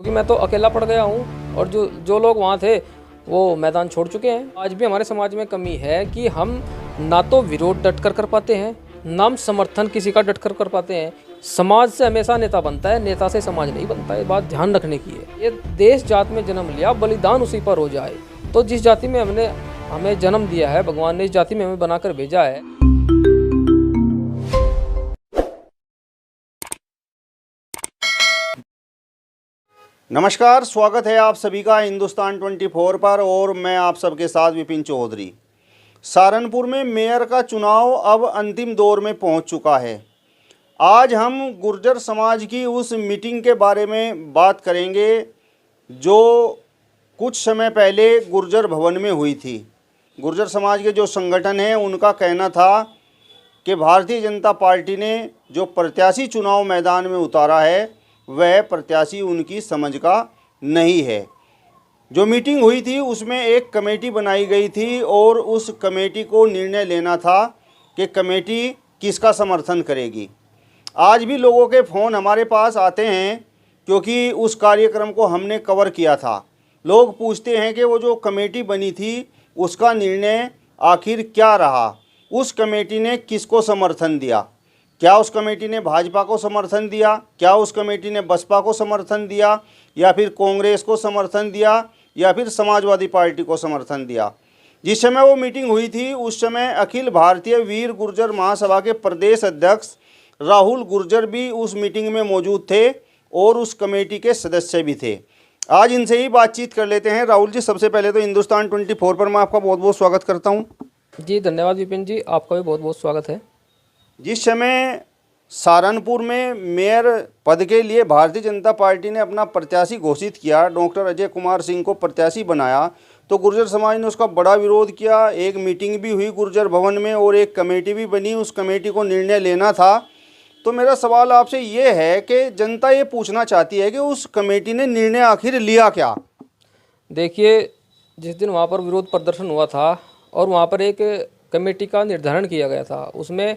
क्योंकि मैं तो अकेला पड़ गया हूँ और जो जो लोग वहाँ थे वो मैदान छोड़ चुके हैं। आज भी हमारे समाज में कमी है कि हम ना तो विरोध डट कर पाते हैं, ना हम समर्थन किसी का डट कर पाते हैं। समाज से हमेशा नेता बनता है, नेता से समाज नहीं बनता है। ये बात ध्यान रखने की है। ये देश जात में जन्म लिया, बलिदान उसी पर हो जाए। तो जिस जाति में हमें जन्म दिया है, भगवान ने इस जाति में हमें बनाकर भेजा है। नमस्कार, स्वागत है आप सभी का हिंदुस्तान 24 पर और मैं आप सबके साथ विपिन चौधरी। सहारनपुर में मेयर का चुनाव अब अंतिम दौर में पहुंच चुका है। आज हम गुर्जर समाज की उस मीटिंग के बारे में बात करेंगे जो कुछ समय पहले गुर्जर भवन में हुई थी। गुर्जर समाज के जो संगठन हैं उनका कहना था कि भारतीय जनता पार्टी ने जो प्रत्याशी चुनाव मैदान में उतारा है वह प्रत्याशी उनकी समझ का नहीं है। जो मीटिंग हुई थी उसमें एक कमेटी बनाई गई थी और उस कमेटी को निर्णय लेना था कि कमेटी किसका समर्थन करेगी। आज भी लोगों के फ़ोन हमारे पास आते हैं क्योंकि उस कार्यक्रम को हमने कवर किया था। लोग पूछते हैं कि वो जो कमेटी बनी थी उसका निर्णय आखिर क्या रहा, उस कमेटी ने किसको समर्थन दिया। क्या उस कमेटी ने भाजपा को समर्थन दिया, क्या उस कमेटी ने बसपा को समर्थन दिया, या फिर कांग्रेस को समर्थन दिया, या फिर समाजवादी पार्टी को समर्थन दिया। जिस समय वो मीटिंग हुई थी उस समय अखिल भारतीय वीर गुर्जर महासभा के प्रदेश अध्यक्ष राहुल गुर्जर भी उस मीटिंग में मौजूद थे और उस कमेटी के सदस्य भी थे। आज इनसे ही बातचीत कर लेते हैं। राहुल जी, सबसे पहले तो हिंदुस्तान 24 पर मैं आपका बहुत बहुत स्वागत करता हूँ। जी धन्यवाद विपिन जी, आपका भी बहुत बहुत स्वागत है। जिस समय सहारनपुर में मेयर पद के लिए भारतीय जनता पार्टी ने अपना प्रत्याशी घोषित किया, डॉक्टर अजय कुमार सिंह को प्रत्याशी बनाया, तो गुर्जर समाज ने उसका बड़ा विरोध किया। एक मीटिंग भी हुई गुर्जर भवन में और एक कमेटी भी बनी, उस कमेटी को निर्णय लेना था। तो मेरा सवाल आपसे ये है कि जनता ये पूछना चाहती है कि उस कमेटी ने निर्णय आखिर लिया क्या? देखिए, जिस दिन वहाँ पर विरोध प्रदर्शन हुआ था और वहाँ पर एक कमेटी का निर्धारण किया गया था, उसमें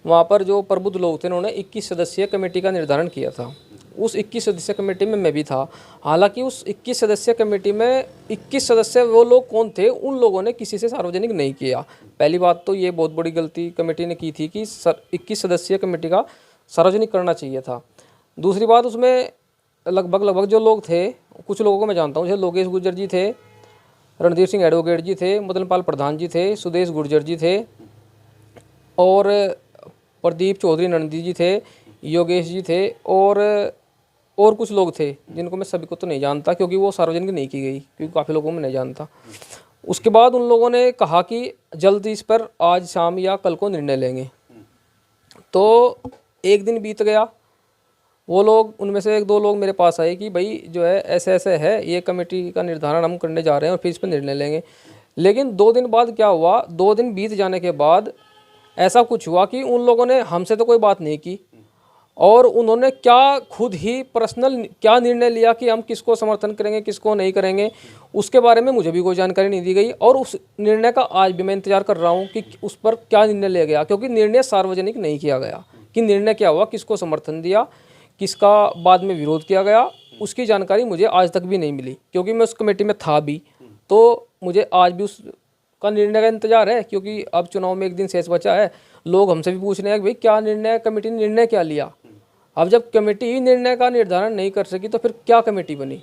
वहाँ पर जो प्रबुद्ध लोग थे उन्होंने 21 सदस्यीय कमेटी का निर्धारण किया था। उस 21 सदस्यीय कमेटी में मैं भी था। हालांकि उस 21 सदस्यीय कमेटी में 21 सदस्य वो लोग कौन थे, उन लोगों ने किसी से सार्वजनिक नहीं किया। पहली बात तो ये बहुत बड़ी गलती कमेटी ने की थी कि 21 सदस्यीय कमेटी का सार्वजनिक करना चाहिए था। दूसरी बात, उसमें लगभग जो लोग थे, कुछ लोगों को मैं जानता हूँ, जैसे लोकेश गुर्जर जी थे, रणधीर सिंह एडवोकेट जी थे, मदन पाल प्रधान जी थे, सुदेश गुर्जर जी थे और प्रदीप चौधरी नंदी जी थे, योगेश जी थे और कुछ लोग थे जिनको मैं सभी को तो नहीं जानता क्योंकि वो सार्वजनिक नहीं की गई, क्योंकि काफ़ी लोगों को मैं नहीं जानता। उसके बाद उन लोगों ने कहा कि जल्द इस पर आज शाम या कल को निर्णय लेंगे। तो एक दिन बीत गया। वो लोग, उनमें से एक दो लोग मेरे पास आए कि भाई जो है ऐसे ऐसे है, ये कमेटी का निर्धारण हम करने जा रहे हैं और फिर इस पर निर्णय लेंगे। लेकिन 2 दिन बाद क्या हुआ, 2 दिन बीत जाने के बाद ऐसा कुछ हुआ कि उन लोगों ने हमसे तो कोई बात नहीं की और उन्होंने क्या खुद ही पर्सनल क्या निर्णय लिया कि हम किसको समर्थन करेंगे किसको नहीं करेंगे, उसके बारे में मुझे भी कोई जानकारी नहीं दी गई। और उस निर्णय का आज भी मैं इंतजार कर रहा हूँ कि उस पर क्या निर्णय लिया गया, क्योंकि निर्णय सार्वजनिक नहीं किया गया कि निर्णय क्या हुआ, किसको समर्थन दिया, किसका बाद में विरोध किया गया, उसकी जानकारी मुझे आज तक भी नहीं मिली। क्योंकि मैं उस कमेटी में था भी, तो मुझे आज भी उस का निर्णय का इंतजार है, क्योंकि अब चुनाव में एक दिन शेष बचा है। लोग हमसे भी पूछ रहे हैं कि भाई क्या निर्णय, कमेटी ने निर्णय क्या लिया। अब जब कमेटी ही निर्णय का निर्धारण नहीं कर सकी तो फिर क्या कमेटी बनी।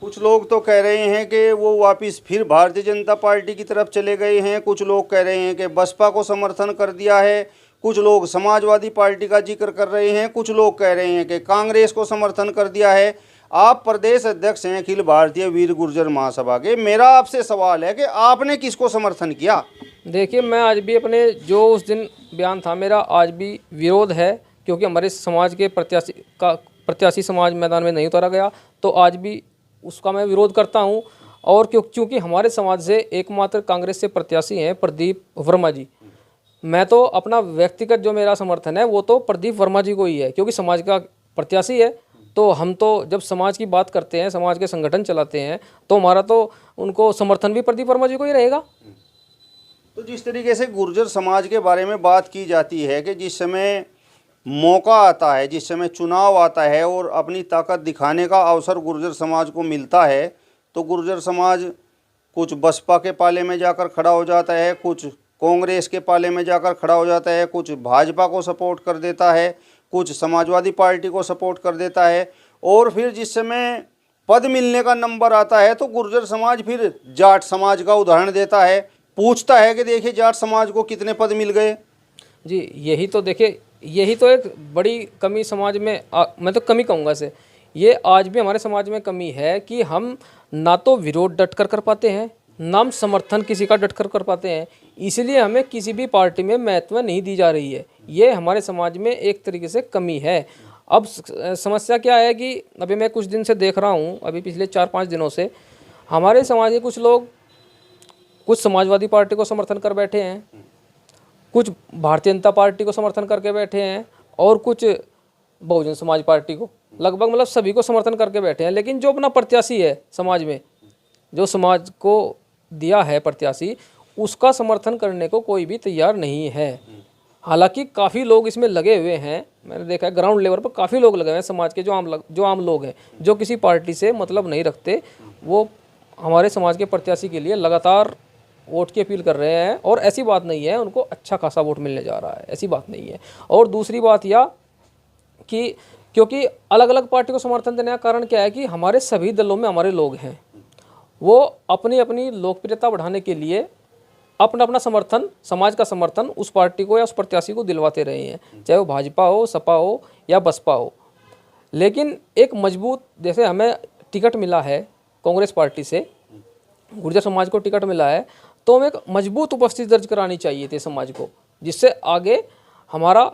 कुछ लोग तो कह रहे हैं कि वो वापस फिर भारतीय जनता पार्टी की तरफ चले गए हैं, कुछ लोग कह रहे हैं कि बसपा को समर्थन कर दिया है, कुछ लोग समाजवादी पार्टी का जिक्र कर रहे हैं, कुछ लोग कह रहे हैं कि कांग्रेस को समर्थन कर दिया है। आप प्रदेश अध्यक्ष हैं अखिल भारतीय वीर गुर्जर महासभा के, मेरा आपसे सवाल है कि आपने किसको समर्थन किया? देखिए, मैं आज भी अपने जो उस दिन बयान था मेरा आज भी विरोध है, क्योंकि हमारे समाज के प्रत्याशी समाज मैदान में नहीं उतारा गया, तो आज भी उसका मैं विरोध करता हूं। और क्योंकि हमारे समाज से एकमात्र कांग्रेस से प्रत्याशी हैं प्रदीप वर्मा जी। मैं तो अपना व्यक्तिगत जो मेरा समर्थन है वो तो प्रदीप वर्मा जी को ही है, क्योंकि समाज का प्रत्याशी है। तो हम तो जब समाज की बात करते हैं, समाज के संगठन चलाते हैं, तो हमारा तो उनको समर्थन भी प्रदीप वर्मा जी को ही रहेगा। तो जिस तरीके से गुर्जर समाज के बारे में बात की जाती है कि जिस समय मौका आता है, जिस समय चुनाव आता है और अपनी ताकत दिखाने का अवसर गुर्जर समाज को मिलता है, तो गुर्जर समाज कुछ बसपा के पाले में जाकर खड़ा हो जाता है, कुछ कांग्रेस के पाले में जाकर खड़ा हो जाता है, कुछ भाजपा को सपोर्ट कर देता है, कुछ समाजवादी पार्टी को सपोर्ट कर देता है। और फिर जिस समय पद मिलने का नंबर आता है तो गुर्जर समाज फिर जाट समाज का उदाहरण देता है, पूछता है कि देखिए जाट समाज को कितने पद मिल गए। जी, यही तो देखिए, यही तो एक बड़ी कमी समाज में मैं तो कमी कहूँगा इसे। ये आज भी हमारे समाज में कमी है कि हम ना तो विरोध डट कर पाते हैं, ना हम समर्थन किसी का डट कर पाते हैं। इसलिए हमें किसी भी पार्टी में महत्व नहीं दी जा रही है। ये हमारे समाज में एक तरीके से कमी है। अब समस्या क्या है कि अभी मैं कुछ दिन से देख रहा हूँ, अभी पिछले 4-5 दिनों से हमारे समाज के कुछ लोग कुछ समाजवादी पार्टी को समर्थन कर बैठे हैं, कुछ भारतीय जनता पार्टी को समर्थन करके बैठे हैं और कुछ बहुजन समाज पार्टी को, लगभग मतलब सभी को समर्थन करके बैठे हैं। लेकिन जो अपना प्रत्याशी है समाज में, जो समाज को दिया है प्रत्याशी, उसका समर्थन करने को कोई भी तैयार नहीं है। हालांकि काफ़ी लोग इसमें लगे हुए हैं, मैंने देखा है ग्राउंड लेवल पर काफ़ी लोग लगे हुए हैं समाज के, जो आम लोग हैं, जो किसी पार्टी से मतलब नहीं रखते, वो हमारे समाज के प्रत्याशी के लिए लगातार वोट की अपील कर रहे हैं। और ऐसी बात नहीं है उनको अच्छा खासा वोट मिलने जा रहा है, ऐसी बात नहीं है। और दूसरी बात यह कि क्योंकि अलग अलग पार्टी को समर्थन देने का कारण क्या है कि हमारे सभी दलों में हमारे लोग हैं, वो अपनी अपनी लोकप्रियता बढ़ाने के लिए अपना अपना समर्थन, समाज का समर्थन उस पार्टी को या उस प्रत्याशी को दिलवाते रहे हैं, चाहे वो भाजपा हो, सपा हो या बसपा हो। लेकिन एक मजबूत, जैसे हमें टिकट मिला है कांग्रेस पार्टी से, गुर्जर समाज को टिकट मिला है, तो हमें एक मजबूत उपस्थिति दर्ज करानी चाहिए थी समाज को, जिससे आगे हमारा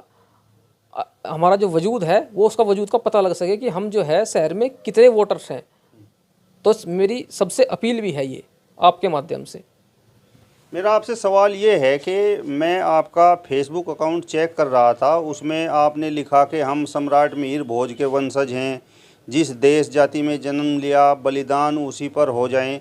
जो वजूद है वो उसका वजूद का पता लग सके कि हम जो है शहर में कितने वोटर्स हैं। तो मेरी सबसे अपील भी है ये आपके माध्यम से। मेरा आपसे सवाल ये है कि मैं आपका फेसबुक अकाउंट चेक कर रहा था, उसमें आपने लिखा कि हम सम्राट मिहिर भोज के वंशज हैं, जिस देश जाति में जन्म लिया बलिदान उसी पर हो जाएं।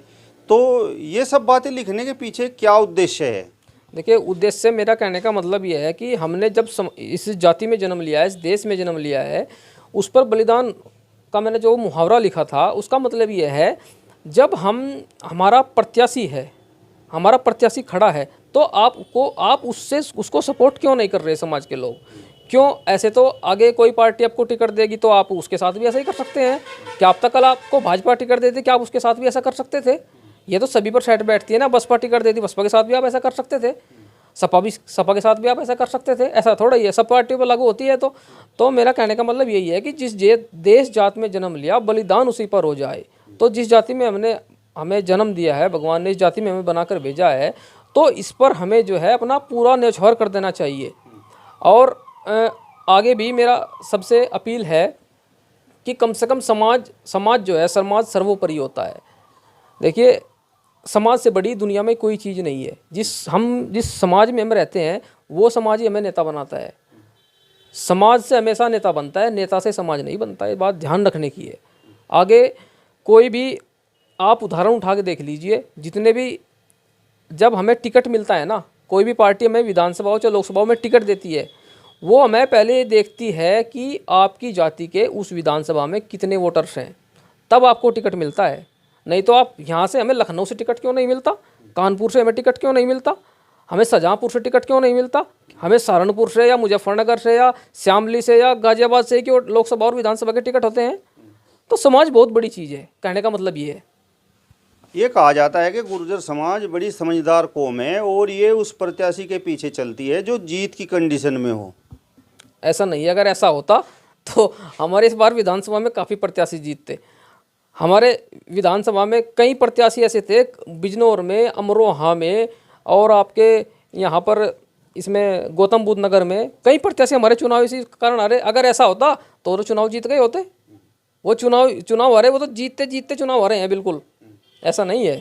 तो ये सब बातें लिखने के पीछे क्या उद्देश्य है? देखिए, उद्देश्य मेरा कहने का मतलब ये है कि हमने जब इस जाति में जन्म लिया है, इस देश में जन्म लिया है, उस पर बलिदान का मैंने जो मुहावरा लिखा था उसका मतलब ये है, जब हमारा प्रत्याशी है, हमारा प्रत्याशी खड़ा है, तो आप उसको सपोर्ट क्यों नहीं कर रहे समाज के लोग? क्यों? ऐसे तो आगे कोई पार्टी आपको टिकट देगी तो आप उसके साथ भी ऐसा ही कर सकते हैं। क्या अब तक कल आपको भाजपा टिकट देती, क्या आप उसके साथ भी ऐसा कर सकते थे? ये तो सभी पर सेट बैठती है ना। बसपा टिकट देती, बसपा के साथ भी आप ऐसा कर सकते थे, सपा के साथ भी आप ऐसा कर सकते थे। ऐसा थोड़ा ही है, सब पार्टियों पर लागू होती है। तो मेरा कहने का मतलब यही है कि जिस देश जात में जन्म लिया बलिदान उसी पर हो जाए। तो जिस जाति में हमें जन्म दिया है, भगवान ने इस जाति में हमें बनाकर भेजा है, तो इस पर हमें जो है अपना पूरा न्यौछावर कर देना चाहिए। और आगे भी मेरा सबसे अपील है कि कम से कम समाज जो है, समाज सर्वोपरि होता है। देखिए, समाज से बड़ी दुनिया में कोई चीज़ नहीं है। जिस समाज में हम रहते हैं वो समाज ही हमें नेता बनाता है। समाज से हमेशा नेता बनता है, नेता से समाज नहीं बनता। ये बात ध्यान रखने की है। आगे कोई भी आप उदाहरण उठा के देख लीजिए, जितने भी जब हमें टिकट मिलता है ना, कोई भी पार्टी हमें विधानसभा हो चाहे लोकसभा में टिकट देती है, वो हमें पहले देखती है कि आपकी जाति के उस विधानसभा में कितने वोटर्स हैं, तब आपको टिकट मिलता है। नहीं तो आप यहाँ से, हमें लखनऊ से टिकट क्यों नहीं मिलता, कानपुर से हमें टिकट क्यों नहीं मिलता, हमें शाहजहाँपुर से टिकट क्यों नहीं मिलता, हमें सहारनपुर से या मुजफ्फरनगर से या श्यामली से या गाजियाबाद से कि लोकसभा और विधानसभा के टिकट होते हैं। तो समाज बहुत बड़ी चीज़ है, कहने का मतलब ये है। ये कहा जाता है कि गुर्जर समाज बड़ी समझदार कौम है और ये उस प्रत्याशी के पीछे चलती है जो जीत की कंडीशन में हो। ऐसा नहीं है। अगर ऐसा होता तो हमारे इस बार विधानसभा में काफ़ी प्रत्याशी जीतते। हमारे विधानसभा में कई प्रत्याशी ऐसे थे, बिजनौर में, अमरोहा में और आपके यहाँ पर इसमें गौतम बुद्ध नगर में कई प्रत्याशी हमारे चुनाव इसी कारण आ रहे। अगर ऐसा होता तो चुनाव जीत गए होते। वो चुनाव हारे, वो तो जीतते चुनाव हारे हैं। बिल्कुल ऐसा नहीं है।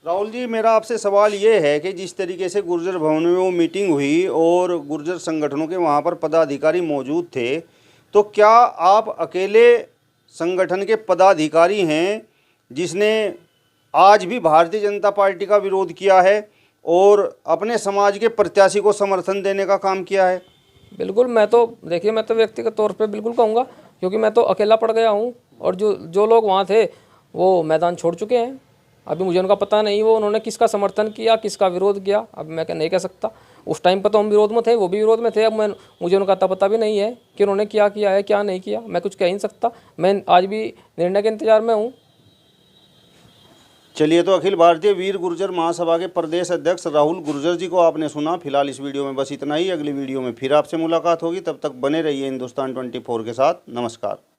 राहुल जी, मेरा आपसे सवाल ये है कि जिस तरीके से गुर्जर भवन में वो मीटिंग हुई और गुर्जर संगठनों के वहाँ पर पदाधिकारी मौजूद थे, तो क्या आप अकेले संगठन के पदाधिकारी हैं जिसने आज भी भारतीय जनता पार्टी का विरोध किया है और अपने समाज के प्रत्याशी को समर्थन देने का काम किया है? बिल्कुल, मैं तो देखिए, मैं तो व्यक्तिगत तौर पे बिल्कुल कहूँगा, क्योंकि मैं तो अकेला पड़ गया हूँ और जो जो लोग वहाँ थे वो मैदान छोड़ चुके हैं। अभी मुझे उनका पता नहीं वो उन्होंने किसका समर्थन किया, किसका विरोध किया, अब मैं नहीं कह सकता। उस टाइम पर तो हम विरोध में थे, वो भी विरोध में थे। अब मुझे उनका अता पता भी नहीं है कि उन्होंने क्या किया है, क्या नहीं किया, मैं कुछ कह ही नहीं सकता। मैं आज भी निर्णय के इंतजार में हूँ। चलिए, तो अखिल भारतीय वीर गुर्जर महासभा के प्रदेश अध्यक्ष राहुल गुर्जर जी को आपने सुना। फिलहाल इस वीडियो में बस इतना ही। अगली वीडियो में फिर आपसे मुलाकात होगी, तब तक बने रहिए हिंदुस्तान 24 के साथ। नमस्कार।